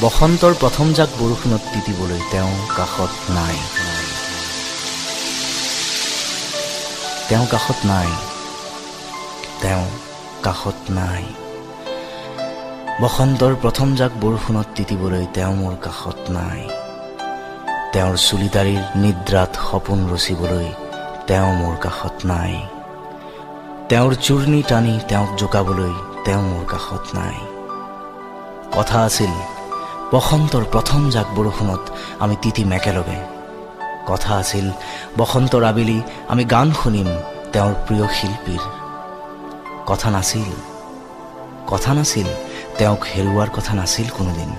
বসন্তৰ প্ৰথম জাক বৰষুণত তিতিবলৈ তেওঁ কাষত নাই। তেওঁ কাষত নাই, তেওঁ কাষত নাই। বসন্তৰ প্ৰথম জাক বৰষুণত তিতিবলৈ তেওঁ মোৰ কাষত নাই। তেওঁৰ চুলিতাৰিৰ নিদ্ৰাত সপোন ৰচিবলৈ তেওঁ মোৰ কাষত নাই। তেওঁৰ চূৰ্ণি টানি তেওঁক জোকাবলৈ তেওঁ মোৰ কাষত নাই। কথা আছিল বসন্তৰ প্ৰথম জাক বৰষুণত আমি তিতিম একেলগে। কথা আছিল বসন্তৰ আবেলি আমি গান শুনিম তেওঁৰ প্ৰিয় শিল্পীৰ। কথা নাছিল তেওঁক হেৰুৱাৰ কথা নাছিল কোনোদিন।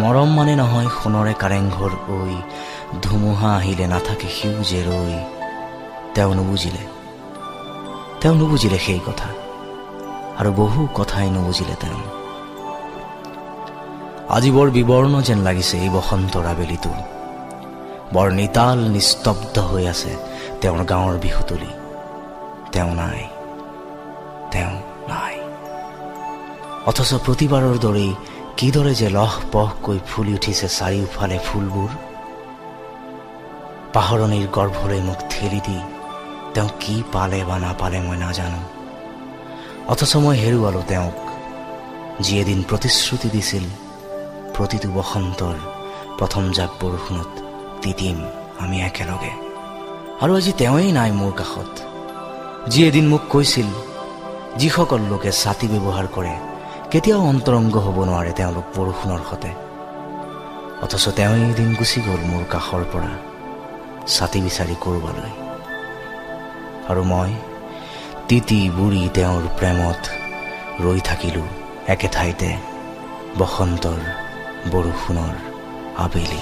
মৰম মানে নহয় সোণৰে কাৰেংঘৰ ঐ, ধুমুহা আহিলে নাথাকে সেউজে ৰৈ। তেওঁ নুবুজিলে সেই কথা, আৰু বহু কথাই নুবুজিলে তেওঁ। আজি বৰ বিবৰ্ণ যেন লাগিছে এই বসন্তৰ আবেলিটো। বৰ নিতাল নিস্তব্ধ হৈ আছে তেওঁৰ গাঁৱৰ বিহুতলী। তেওঁ নাই। অথচ প্ৰতিবাৰৰ দৰেই কিদৰে যে লহ পহকৈ ফুলি উঠিছে চাৰিওফালে ফুলবোৰ। পাহৰণিৰ গৰ্ভলৈ মোক ঠেলি দি তেওঁ কি পালে বা নাপালে মই নাজানো। অথচ মই হেৰুৱালো তেওঁক, যি এদিন প্ৰতিশ্ৰুতি দিছিল প্ৰতিটো বসন্তৰ প্ৰথম জাক বৰষুণত তিতিম আমি একেলগে। আৰু আজি তেওঁৱেই নাই মোৰ কাষত, যি এদিন মোক কৈছিল যিসকল লোকে ছাতি ব্যৱহাৰ কৰে কেতিয়াও অন্তৰংগ হ'ব নোৱাৰে তেওঁলোক বৰষুণৰ সতে। অথচ তেওঁ এদিন গুচি গ'ল মোৰ কাষৰ পৰা ছাতি বিচাৰি কৰবালৈ। আৰু মই তিতি বুঢ়ী তেওঁৰ প্ৰেমত ৰৈ থাকিলো একে ঠাইতে বসন্তৰ বৰষুণৰ আবেলি।